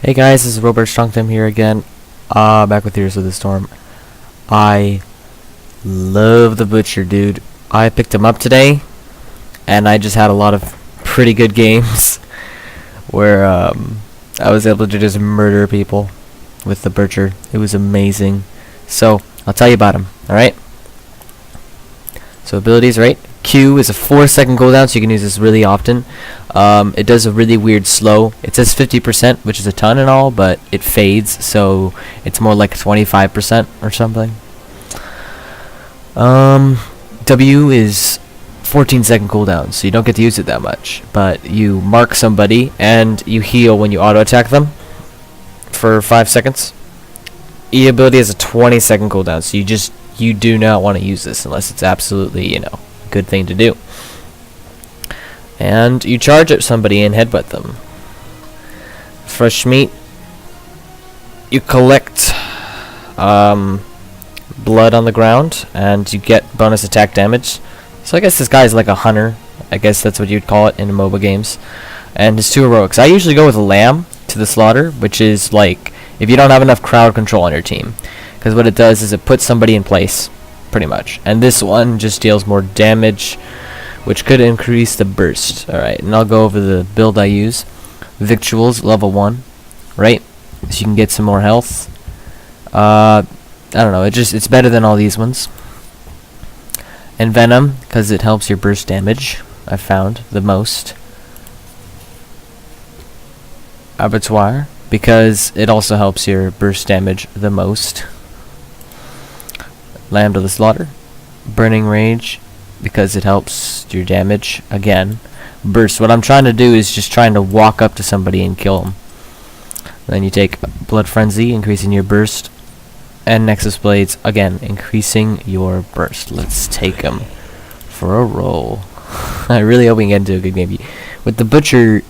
Hey guys, this is Robert Strongtime here again, back with Heroes of the Storm. I love the Butcher, dude. I picked him up today, and I just had a lot of pretty good games where I was able to just murder people with the Butcher. It was amazing. So, I'll tell you about him, alright? So, abilities, right? Q is a 4-second cooldown, so you can use this really often. It does a really weird slow. It says 50%, which is a ton and all, but it fades, so it's more like 25% or something. W is 14-second cooldown, so you don't get to use it that much, but you mark somebody and you heal when you auto attack them for 5 seconds. E ability has a 20-second cooldown, so you do not want to use this unless it's absolutely, good thing to do. And you charge at somebody and headbutt them. Fresh meat. You collect blood on the ground and you get bonus attack damage. So I guess this guy is like a hunter. I guess that's what you'd call it in MOBA games. And his 2 heroics. I usually go with a lamb to the slaughter, which is like if you don't have enough crowd control on your team. Because what it does is it puts somebody in place, pretty much. And this one just deals more damage, which could increase the burst. Alright, and I'll go over the build I use. Victuals, level 1, right? So you can get some more health. I don't know, it's better than all these ones. And Venom, because it helps your burst damage, I found the most. Abattoir, because it also helps your burst damage the most. Lamb to the slaughter. Burning Rage, because it helps your damage again. Burst, what I'm trying to do is just trying to walk up to somebody and kill them. Then you take Blood Frenzy, increasing your burst. And Nexus Blades, again, increasing your burst. Let's take them for a roll. I really hope we can get into a good game. With the Butcher,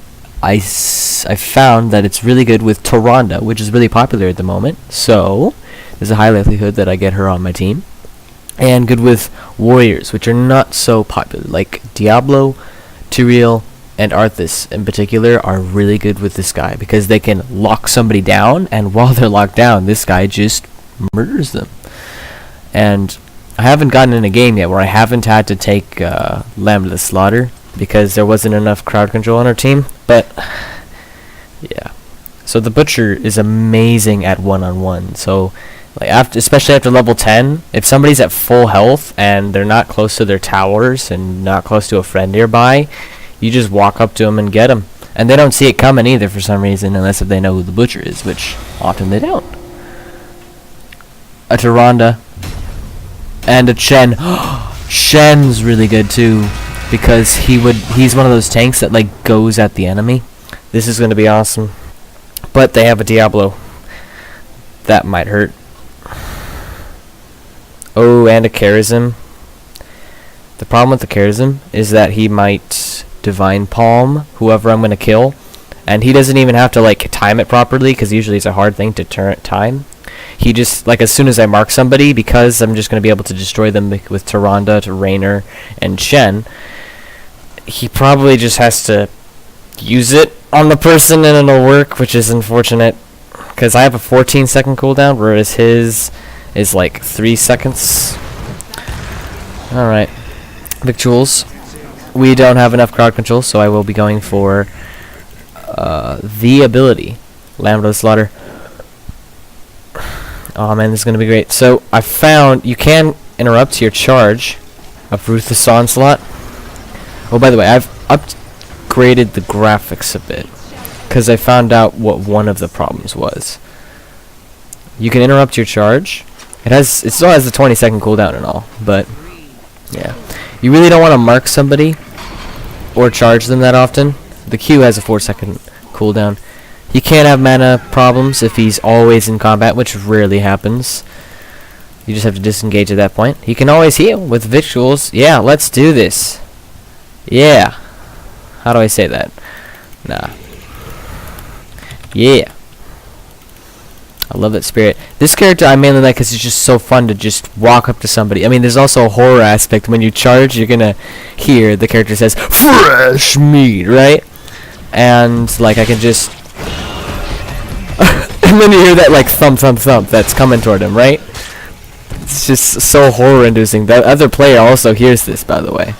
I found that it's really good with Tyrande, which is really popular at the moment. So, there's a high likelihood that I get her on my team. And good with warriors, which are not so popular, like Diablo, Tyrael, and Arthas in particular are really good with this guy because they can lock somebody down, and while they're locked down, this guy just murders them. And I haven't gotten in a game yet where I haven't had to take Lamb to the slaughter because there wasn't enough crowd control on our team, but yeah. So the Butcher is amazing at one-on-one, so like especially after level 10, if somebody's at full health and they're not close to their towers and not close to a friend nearby, you just walk up to them and get them. And they don't see it coming either for some reason, unless if they know who the Butcher is, which often they don't. A Tyrande and a Shen. Shen's really good too, because he's one of those tanks that like goes at the enemy. This is going to be awesome. But they have a Diablo. That might hurt. Oh, and a Charism. The problem with the Charism is that he might Divine Palm whoever I'm going to kill. And he doesn't even have to like time it properly, because usually it's a hard thing to time. He just, like, as soon as I mark somebody, because I'm just going to be able to destroy them with Tyrande, Raynor, and Shen, he probably just has to use it on the person and it'll work, which is unfortunate. Because I have a 14-second cooldown, whereas his is like 3 seconds. Alright. Victuals. We don't have enough crowd control, so I will be going for the ability. Lamb to the slaughter. Oh man, this is going to be great. So, I found you can interrupt your charge of Ruthless Onslaught. Oh, by the way, I've upgraded the graphics a bit, because I found out what one of the problems was. You can interrupt your charge. It still has the 20-second cooldown and all, but yeah. You really don't want to mark somebody or charge them that often. The Q has a 4-second cooldown. He can't have mana problems if he's always in combat, which rarely happens. You just have to disengage at that point. He can always heal with Victuals. Yeah, let's do this. Yeah. How do I say that? Nah. Yeah. I love that spirit. This character I mainly like because it's just so fun to just walk up to somebody. I mean, there's also a horror aspect. When you charge, you're gonna hear the character says, "Fresh meat," right? And, like, I can just And then you hear that like thump thump thump that's coming toward him, right? It's just so horror inducing. The other player also hears this, by the way.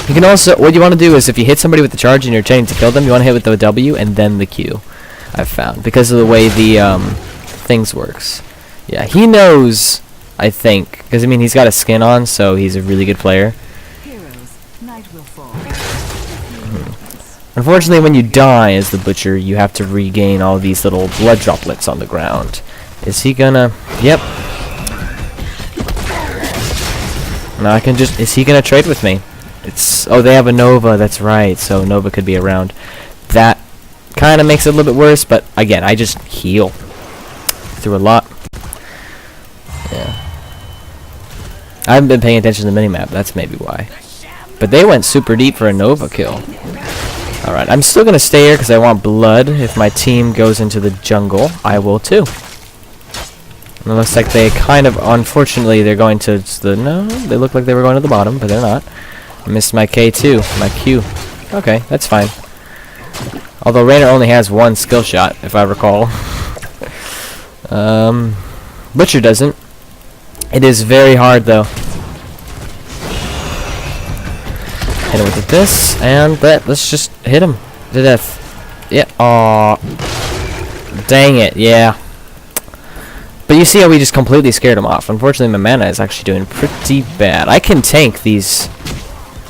You can also, what you want to do is if you hit somebody with the charge and you're trying to kill them, you want to hit with the W and then the Q. I've found, because of the way the things works. Yeah, he knows, I think, because I mean he's got a skin on, so he's a really good player. Unfortunately, when you die as the butcher, you have to regain all these little blood droplets on the ground. Is he gonna? Yep. Now I can just. Is he gonna trade with me? It's. Oh, they have a Nova. That's right. So Nova could be around. That kind of makes it a little bit worse. But again, I just heal through a lot. Yeah. I haven't been paying attention to the minimap. That's maybe why. But they went super deep for a Nova kill. Alright, I'm still going to stay here because I want blood. If my team goes into the jungle, I will too. And it looks like they kind of, unfortunately, they're going to the, no, they look like they were going to the bottom, but they're not. I missed my K too, my Q. Okay, that's fine. Although Raynor only has one skill shot, if I recall. Butcher doesn't. It is very hard though. Hit him with this, and let's just hit him to death. Yeah, aw. Dang it, yeah. But you see how we just completely scared him off. Unfortunately, my mana is actually doing pretty bad. I can tank these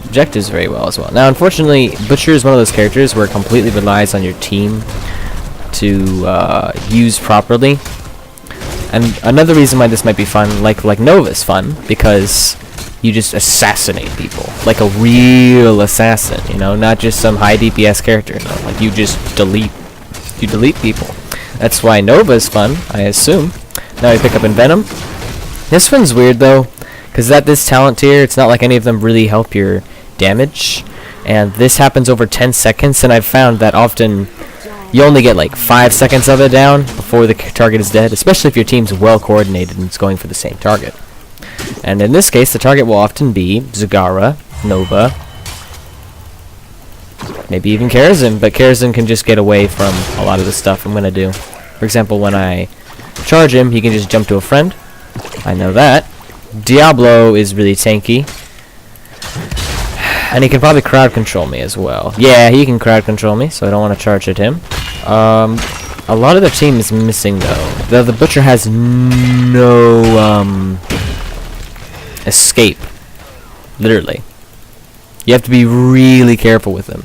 objectives very well as well. Now, unfortunately, Butcher is one of those characters where it completely relies on your team to use properly. And another reason why this might be fun, like Nova's fun, because you just assassinate people like a real assassin, you know, not just some high DPS character. No, like you just delete people. That's why Nova's fun, I assume. Now we pick up Envenom. This one's weird though, because at this talent tier, it's not like any of them really help your damage, and this happens over 10 seconds. And I've found that often you only get like 5 seconds of it down before the target is dead, especially if your team's well coordinated and it's going for the same target. And in this case, the target will often be Zagara, Nova, maybe even Karazhan, but Karazhan can just get away from a lot of the stuff I'm going to do. For example, when I charge him, he can just jump to a friend. I know that. Diablo is really tanky. And he can probably crowd control me as well. Yeah, he can crowd control me, so I don't want to charge at him. A lot of their team is missing, though. The Butcher has no, escape. Literally. You have to be really careful with him.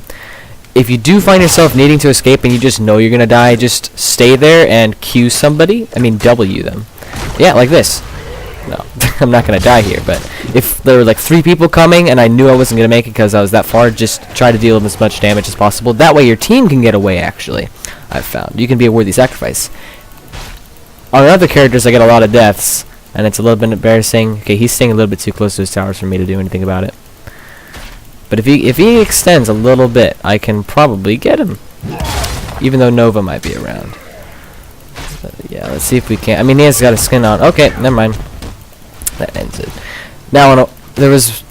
If you do find yourself needing to escape and you just know you're gonna die, just stay there and Q somebody. I mean W them. Yeah, like this. No, I'm not gonna die here, but if there were like 3 people coming and I knew I wasn't gonna make it because I was that far, just try to deal with as much damage as possible. That way your team can get away, actually. I've found. You can be a worthy sacrifice. On other characters, I get a lot of deaths, and it's a little bit embarrassing. Okay, he's staying a little bit too close to his towers for me to do anything about it. But if he extends a little bit, I can probably get him. Even though Nova might be around. But yeah, let's see if we can. I mean, he has got a skin on. Okay, never mind. That ends it. Now, there's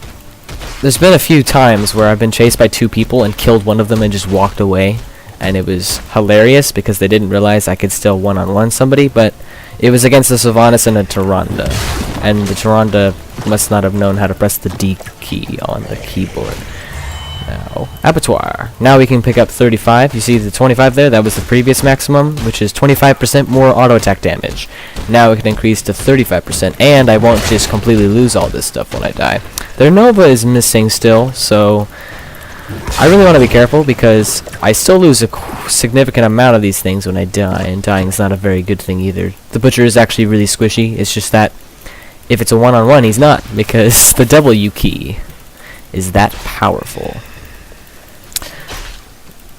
been a few times where I've been chased by 2 people and killed one of them and just walked away. And it was hilarious because they didn't realize I could still one-on-one somebody, but it was against the Sylvanas and a Tyrande. And the Tyrande must not have known how to press the D key on the keyboard. Now, Abattoir. Now we can pick up 35. You see the 25 there? That was the previous maximum, which is 25% more auto attack damage. Now it can increase to 35%, and I won't just completely lose all this stuff when I die. Their Nova is missing still, so I really want to be careful because I still lose a significant amount of these things when I die, and dying is not a very good thing either. The Butcher is actually really squishy. It's just that if it's a one-on-one, he's not, because the W key is that powerful.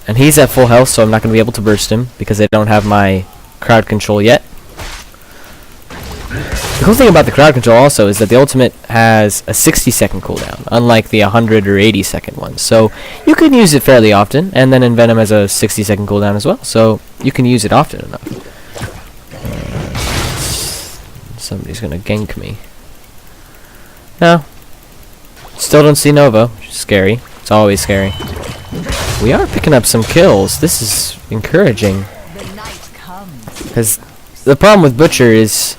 And he's at full health, so I'm not going to be able to burst him because I don't have my crowd control yet. The cool thing about the crowd control also is that the ultimate has a 60-second cooldown, unlike the 100 or 80-second one. So you can use it fairly often, and then Envenom has a 60-second cooldown as well, so you can use it often enough. Somebody's gonna gank me. No. Still don't see Nova, which is scary. It's always scary. We are picking up some kills. This is encouraging. The night comes. Because the problem with Butcher is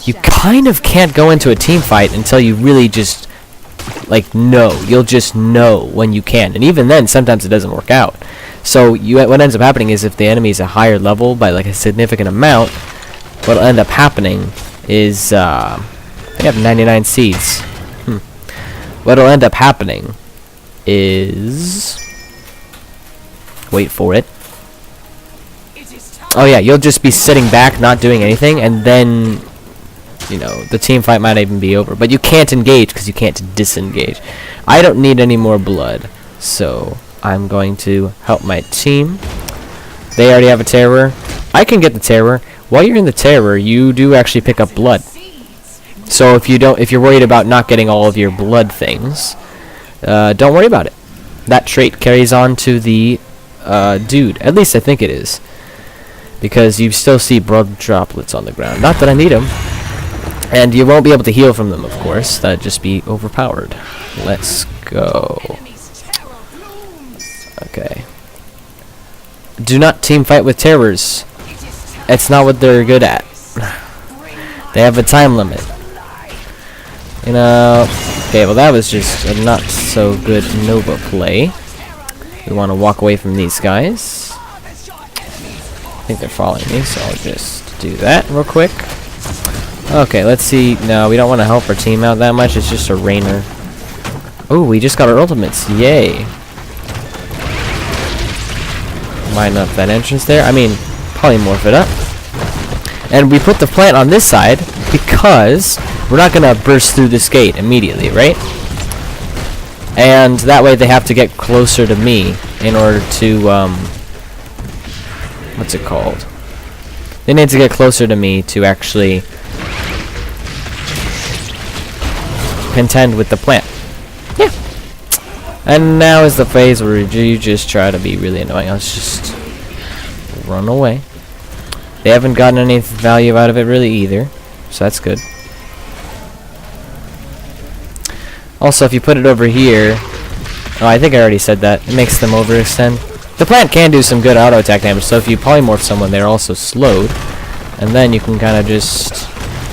you kind of can't go into a team fight until you really just, like, know. You'll just know when you can. And even then, sometimes it doesn't work out. So what ends up happening is if the enemy is a higher level by, like, a significant amount, what'll end up happening is, I have 99 seeds. What'll end up happening is... Wait for it. Oh yeah, you'll just be sitting back, not doing anything, and then, you know, the team fight might even be over. But you can't engage because you can't disengage. I don't need any more blood, so I'm going to help my team. They already have a terror. I can get the terror. While you're in the terror, you do actually pick up blood. So if you're worried about not getting all of your blood things, don't worry about it. That trait carries on to the dude. At least I think it is. Because you still see blood droplets on the ground. Not that I need them. And you won't be able to heal from them, of course. That'd just be overpowered. Let's go. Okay. Do not team fight with terrors. It's not what they're good at. They have a time limit. You know... Okay, well that was just a not so good Nova play. We want to walk away from these guys. I think they're following me, so I'll just do that real quick. Okay, let's see. No, we don't want to help our team out that much. It's just a Rainer. Oh, we just got our ultimates. Yay. Line up that entrance there. I mean, polymorph it up. And we put the plant on this side because we're not going to burst through this gate immediately, right? And that way they have to get closer to me in order to, what's it called? They need to get closer to me to actually contend with the plant. Yeah. And now is the phase where you just try to be really annoying. Let's just run away. They haven't gotten any value out of it really either, so that's good. Also, if you put it over here... Oh, I think I already said that. It makes them overextend. The plant can do some good auto attack damage, so if you polymorph someone, they're also slowed. And then you can kind of just...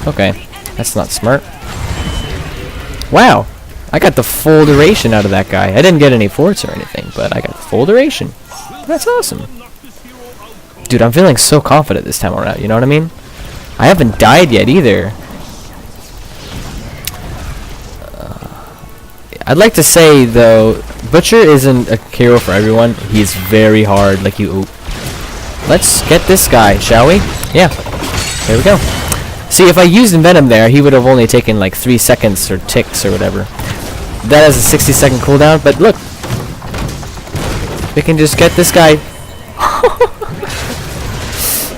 Okay, that's not smart. Wow, I got the full duration out of that guy. I didn't get any forts or anything, but I got the full duration. That's awesome. Dude, I'm feeling so confident this time around, you know what I mean? I haven't died yet either. I'd like to say, though, Butcher isn't a hero for everyone. He's very hard, like you... Let's get this guy, shall we? Yeah. There we go. See, if I used Envenom there, he would have only taken like 3 seconds or ticks or whatever. That has a 60-second cooldown, but look. We can just get this guy.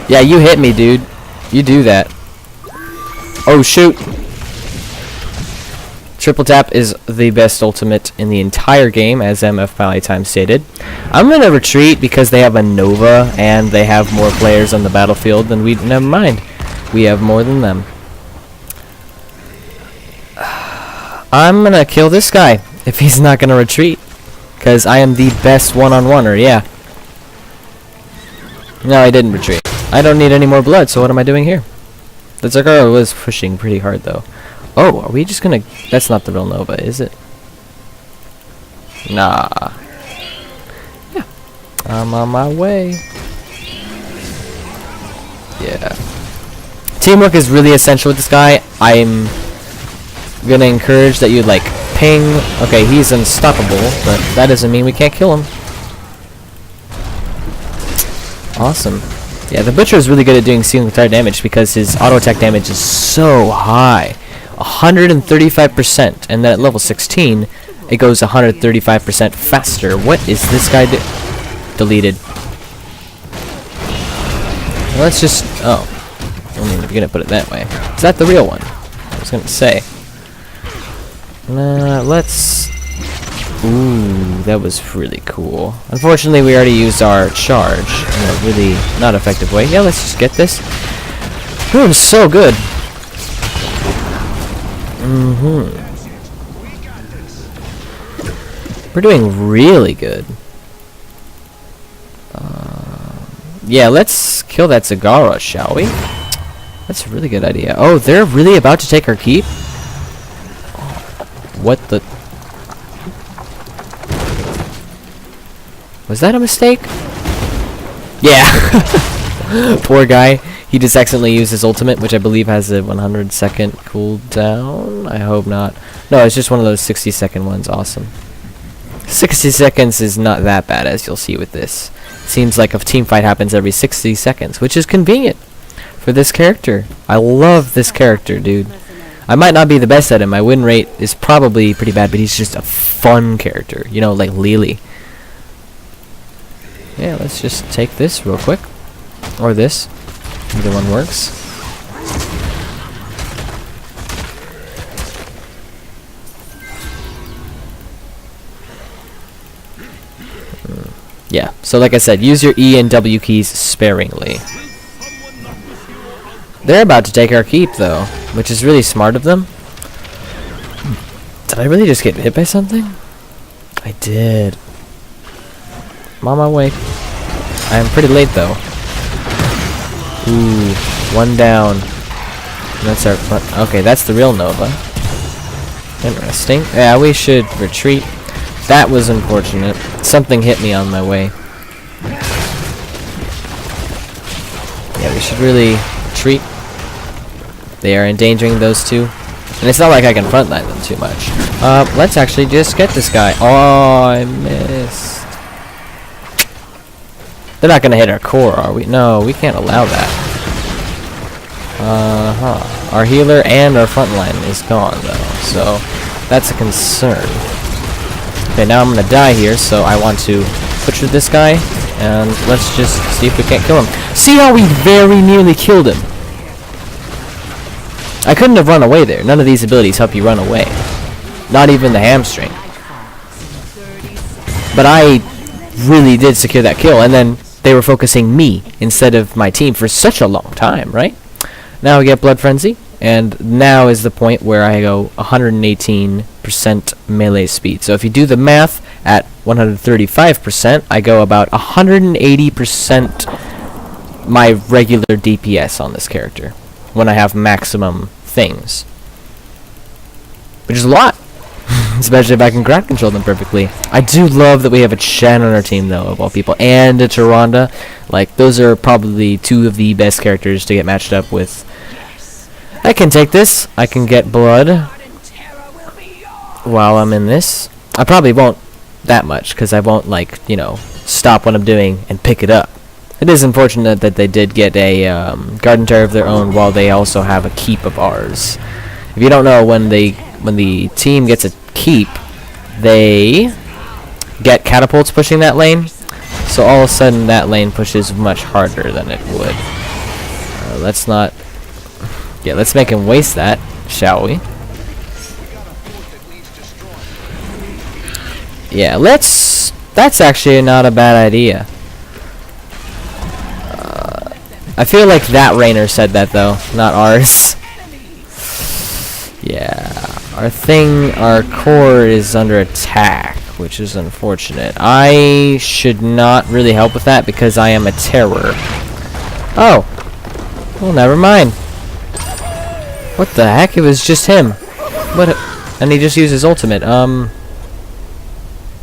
Yeah, you hit me, dude. You do that. Oh, shoot. Triple Tap is the best ultimate in the entire game, as MF Palytime stated. I'm gonna retreat because they have a Nova and they have more players on the battlefield than we... Never mind. We have more than them. I'm gonna kill this guy if he's not gonna retreat. Because I am the best one-on-oneer, yeah. No, I didn't retreat. I don't need any more blood, so what am I doing here? The Zagara was pushing pretty hard, though. Oh, are we just gonna... That's not the real Nova, is it? Nah. Yeah. I'm on my way. Yeah. Teamwork is really essential with this guy. I'm gonna encourage that you, like, ping... Okay, he's unstoppable, but that doesn't mean we can't kill him. Awesome. Yeah, the Butcher is really good at doing single target damage because his auto attack damage is so high. 135%, and then at level 16 it goes 135% faster. What is this guy deleted? Well, let's just... Oh. I mean, if you're gonna put it that way. Is that the real one? I was gonna say. Let's... Ooh, that was really cool. Unfortunately, we already used our charge in a really not effective way. Yeah, let's just get this. Ooh, it's so good. We're doing really good. Yeah, let's kill that Zagara, shall we? That's a really good idea. Oh, they're really about to take our keep? What the... Was that a mistake? Yeah. Poor guy. He just accidentally used his ultimate, which I believe has a 100-second cooldown. I hope not. No, it's just one of those 60-second ones. Awesome. 60 seconds is not that bad, as you'll see with this. Seems like a team fight happens every 60 seconds, which is convenient for this character. I love this character, dude. I might not be the best at him. My win rate is probably pretty bad, but he's just a fun character. You know, like Lily. Yeah, let's just take this real quick. Or this. Either one works. Yeah, so like I said, use your E and W keys sparingly. They're about to take our keep, though, which is really smart of them. Did I really just get hit by something? I did. I'm on my way. I am pretty late, though. Ooh, one down. And that's our front. Okay, that's the real Nova. Interesting. Yeah, we should retreat. That was unfortunate. Something hit me on my way. Yeah, we should really retreat. They are endangering those two. And it's not like I can frontline them too much. Let's actually just get this guy. Oh, I missed. They're not going to hit our core, are we? No, we can't allow that. Our healer and our frontline is gone, though. So, that's a concern. Okay, now I'm going to die here, so I want to butcher this guy. And let's just see if we can't kill him. See how we very nearly killed him? I couldn't have run away there. None of these abilities help you run away. Not even the hamstring. But I really did secure that kill, and then they were focusing me instead of my team for such a long time, right? Now we get Blood Frenzy, and now is the point where I go 118% melee speed. So if you do the math at 135%, I go about 180% my regular DPS on this character when I have maximum things. Which is a lot. Especially if I can ground control them perfectly. I do love that we have a Shen on our team, though, of all people, and a Tyrande. Like, those are probably two of the best characters to get matched up with. I can take this. I can get blood while I'm in this. I probably won't that much, because I won't, like, you know, stop what I'm doing and pick it up. It is unfortunate that they did get a Garden Tower of their own while they also have a keep of ours. If you don't know, when the team gets a keep, they get catapults pushing that lane, so all of a sudden that lane pushes much harder than it would. Let's not... Yeah, let's make him waste that, shall we? Yeah, let's... That's actually not a bad idea. I feel like that Rainer said that, though, not ours. Yeah, our core is under attack, which is unfortunate. I should not really help with that because I am a terror. Oh, well, never mind. What the heck? It was just him. What? And he just used his ultimate.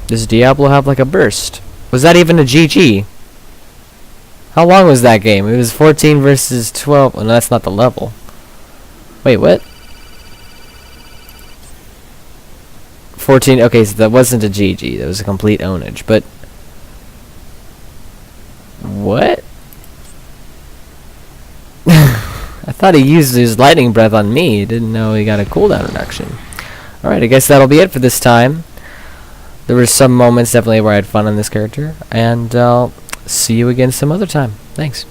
Does Diablo have like a burst? Was that even a GG? How long was that game? It was 14 versus 12. Oh, no, that's not the level. Wait, what? 14. Okay, so that wasn't a GG. That was a complete ownage. But what? I thought he used his lightning breath on me. Didn't know he got a cooldown reduction. Alright, I guess that'll be it for this time. There were some moments definitely where I had fun on this character. And I'll see you again some other time. Thanks.